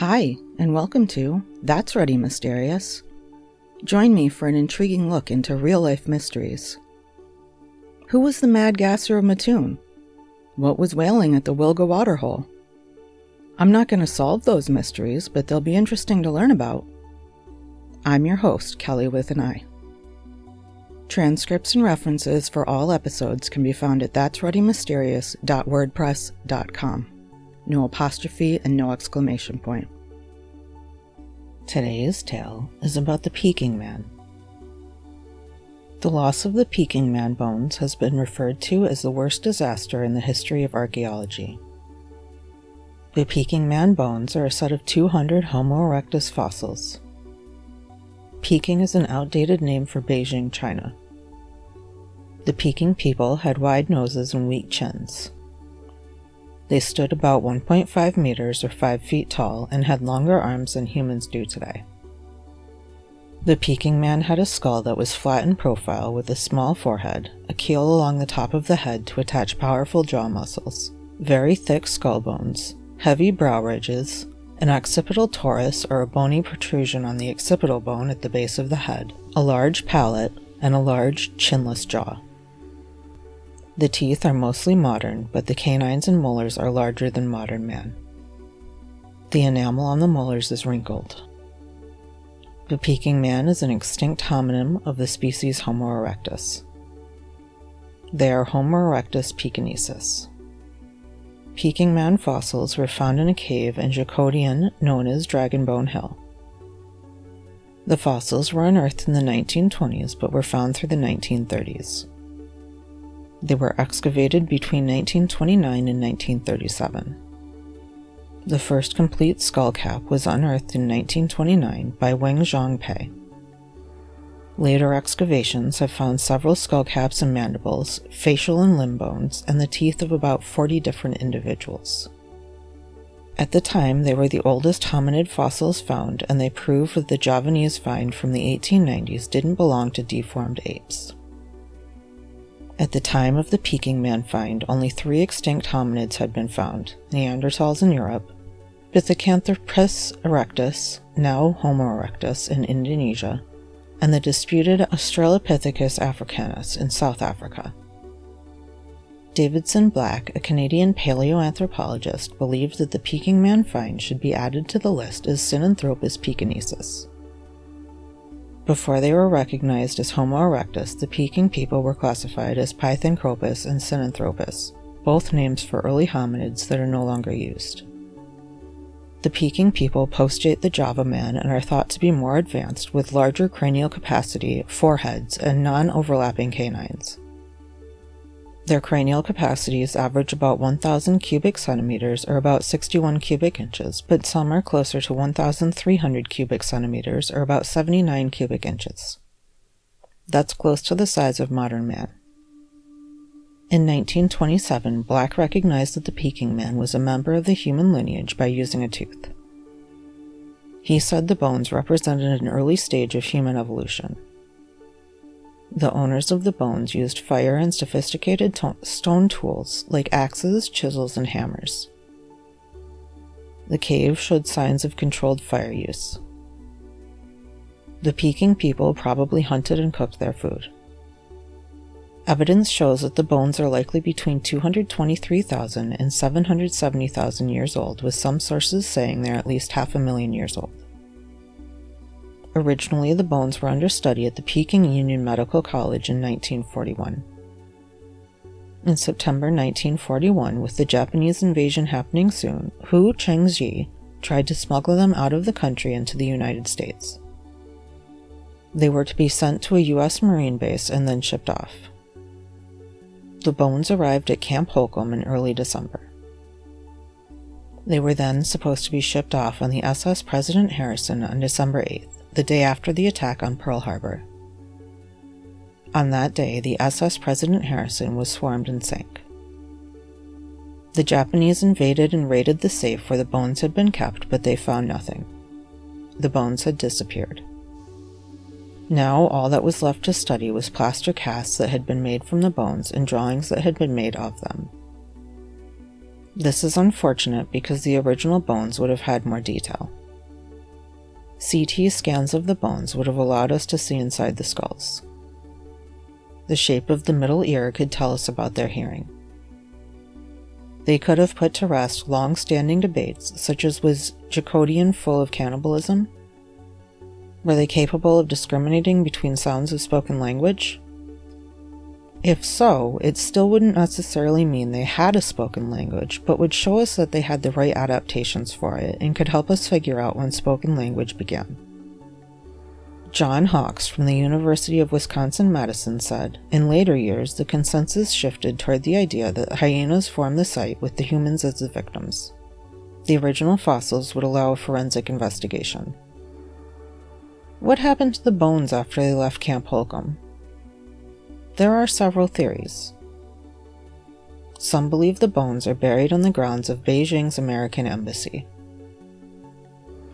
Hi, and welcome to That's Ready Mysterious. Join me for an intriguing look into real-life mysteries. Who was the mad gasser of Mattoon? What was whaling at the Wilga waterhole? I'm not going to solve those mysteries, but they'll be interesting to learn about. I'm your host, Kelly with an I. Transcripts and references for all episodes can be found at that'sreadymysterious.wordpress.com. No apostrophe and no exclamation point. Today's tale is about the Peking Man. The loss of the Peking Man bones has been referred to as the worst disaster in the history of archaeology. The Peking Man bones are a set of 200 Homo erectus fossils. Peking is an outdated name for Beijing, China. The Peking people had wide noses and weak chins. They stood about 1.5 meters or 5 feet tall and had longer arms than humans do today. The Peking Man had a skull that was flat in profile with a small forehead, a keel along the top of the head to attach powerful jaw muscles, very thick skull bones, heavy brow ridges, an occipital torus or a bony protrusion on the occipital bone at the base of the head, a large palate, and a large, chinless jaw. The teeth are mostly modern, but the canines and molars are larger than modern man. The enamel on the molars is wrinkled. The Peking Man is an extinct homonym of the species Homo erectus. They are Homo erectus pekinensis. Peking Man fossils were found in a cave in Jakodian known as Dragonbone Hill. The fossils were unearthed in the 1920s but were found through the 1930s. They were excavated between 1929 and 1937. The first complete skull cap was unearthed in 1929 by Wang Zhongpei. Later excavations have found several skull caps and mandibles, facial and limb bones, and the teeth of about 40 different individuals. At the time, they were the oldest hominid fossils found, and they proved that the Javanese find from the 1890s didn't belong to deformed apes. At the time of the Peking Man find, only 3 extinct hominids had been found: Neanderthals in Europe, Pithecanthropus erectus, now Homo erectus, in Indonesia, and the disputed Australopithecus africanus in South Africa. Davidson Black, a Canadian paleoanthropologist, believed that the Peking Man find should be added to the list as Sinanthropus pekinensis. Before they were recognized as Homo erectus, the Peking people were classified as Pithecanthropus and Sinanthropus, both names for early hominids that are no longer used. The Peking people postdate the Java man and are thought to be more advanced with larger cranial capacity, foreheads, and non-overlapping canines. Their cranial capacities average about 1,000 cubic centimeters or about 61 cubic inches, but some are closer to 1,300 cubic centimeters or about 79 cubic inches. That's close to the size of modern man. In 1927, Black recognized that the Peking Man was a member of the human lineage by using a tooth. He said the bones represented an early stage of human evolution. The owners of the bones used fire and sophisticated stone tools like axes, chisels, and hammers. The cave showed signs of controlled fire use. The Peking people probably hunted and cooked their food. Evidence shows that the bones are likely between 223,000 and 770,000 years old, with some sources saying they're at least 500,000 years old. Originally, the bones were under study at the Peking Union Medical College in 1941. In September 1941, with the Japanese invasion happening soon, Hu Chengji tried to smuggle them out of the country into the United States. They were to be sent to a U.S. Marine base and then shipped off. The bones arrived at Camp Holcomb in early December. They were then supposed to be shipped off on the SS President Harrison on December 8th. The day after the attack on Pearl Harbor. On that day, the SS President Harrison was swarmed and sank. The Japanese invaded and raided the safe where the bones had been kept, but they found nothing. The bones had disappeared. Now all that was left to study was plaster casts that had been made from the bones and drawings that had been made of them. This is unfortunate because the original bones would have had more detail. CT scans of the bones would have allowed us to see inside the skulls. The shape of the middle ear could tell us about their hearing. They could have put to rest long-standing debates, such as was Jakodian full of cannibalism? Were they capable of discriminating between sounds of spoken language? If so, it still wouldn't necessarily mean they had a spoken language, but would show us that they had the right adaptations for it and could help us figure out when spoken language began. John Hawks from the University of Wisconsin-Madison said, in later years, the consensus shifted toward the idea that hyenas formed the site with the humans as the victims. The original fossils would allow a forensic investigation. What happened to the bones after they left Camp Holcomb? There are several theories. Some believe the bones are buried on the grounds of Beijing's American embassy.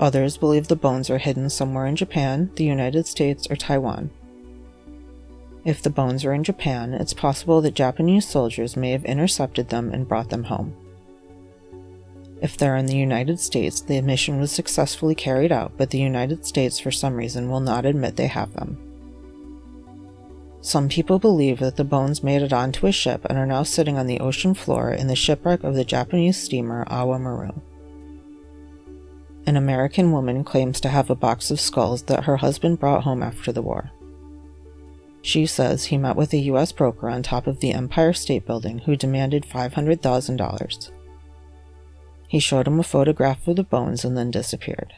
Others believe the bones are hidden somewhere in Japan, the United States, or Taiwan. If the bones are in Japan, it's possible that Japanese soldiers may have intercepted them and brought them home. If they're in the United States, the mission was successfully carried out, but the United States for some reason will not admit they have them. Some people believe that the bones made it onto a ship and are now sitting on the ocean floor in the shipwreck of the Japanese steamer Awa Maru. An American woman claims to have a box of skulls that her husband brought home after the war. She says he met with a U.S. broker on top of the Empire State Building who demanded $500,000. He showed him a photograph of the bones and then disappeared.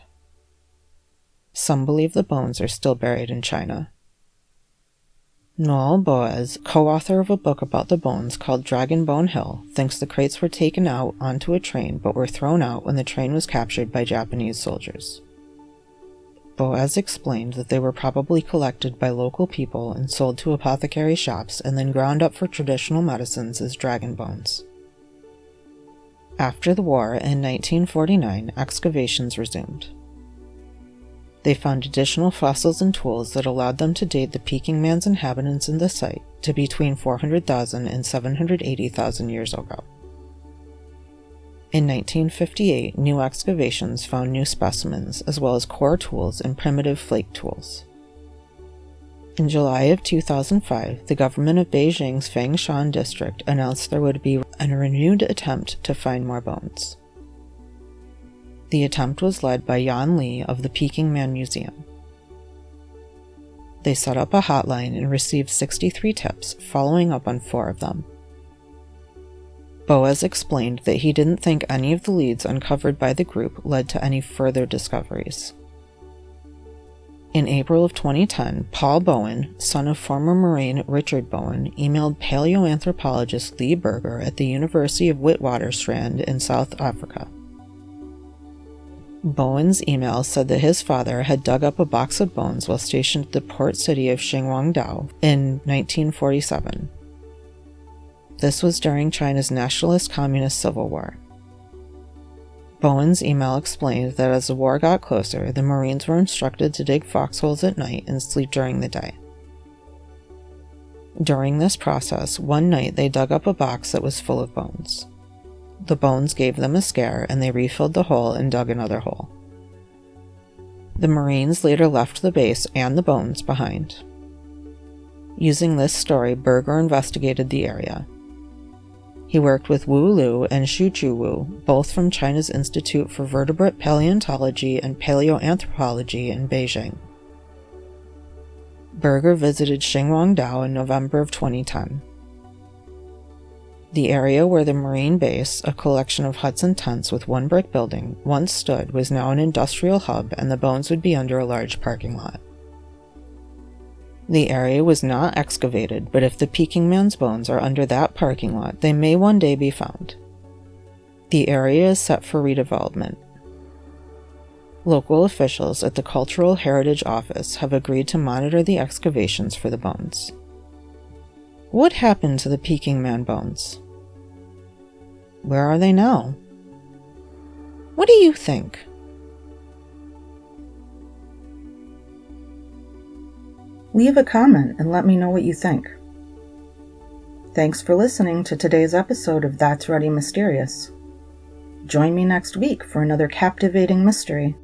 Some believe the bones are still buried in China. Noel Boaz, co-author of a book about the bones called Dragon Bone Hill, thinks the crates were taken out onto a train but were thrown out when the train was captured by Japanese soldiers. Boaz explained that they were probably collected by local people and sold to apothecary shops and then ground up for traditional medicines as dragon bones. After the war, in 1949, excavations resumed. They found additional fossils and tools that allowed them to date the Peking Man's inhabitants in the site to between 400,000 and 780,000 years ago. In 1958, new excavations found new specimens, as well as core tools and primitive flake tools. In July of 2005, the government of Beijing's Fangshan district announced there would be a renewed attempt to find more bones. The attempt was led by Yan Li of the Peking Man Museum. They set up a hotline and received 63 tips, following up on 4 of them. Boaz explained that he didn't think any of the leads uncovered by the group led to any further discoveries. In April of 2010, Paul Bowen, son of former Marine Richard Bowen, emailed paleoanthropologist Lee Berger at the University of Witwatersrand in South Africa. Bowen's email said that his father had dug up a box of bones while stationed at the port city of Xinhuangdao in 1947. This was during China's Nationalist Communist Civil War. Bowen's email explained that as the war got closer, the Marines were instructed to dig foxholes at night and sleep during the day. During this process, one night they dug up a box that was full of bones. The bones gave them a scare, and they refilled the hole and dug another hole. The Marines later left the base and the bones behind. Using this story, Berger investigated the area. He worked with Wu Lu and Shuchu Wu, both from China's Institute for Vertebrate Paleontology and Paleoanthropology in Beijing. Berger visited Xinhuangdao in November of 2010. The area where the Marine base, a collection of huts and tents with one brick building, once stood was now an industrial hub, and the bones would be under a large parking lot. The area was not excavated, but if the Peking Man's bones are under that parking lot, they may one day be found. The area is set for redevelopment. Local officials at the Cultural Heritage Office have agreed to monitor the excavations for the bones. What happened to the Peking Man bones? Where are they now? What do you think? Leave a comment and let me know what you think. Thanks for listening to today's episode of That's Ready Mysterious. Join me next week for another captivating mystery.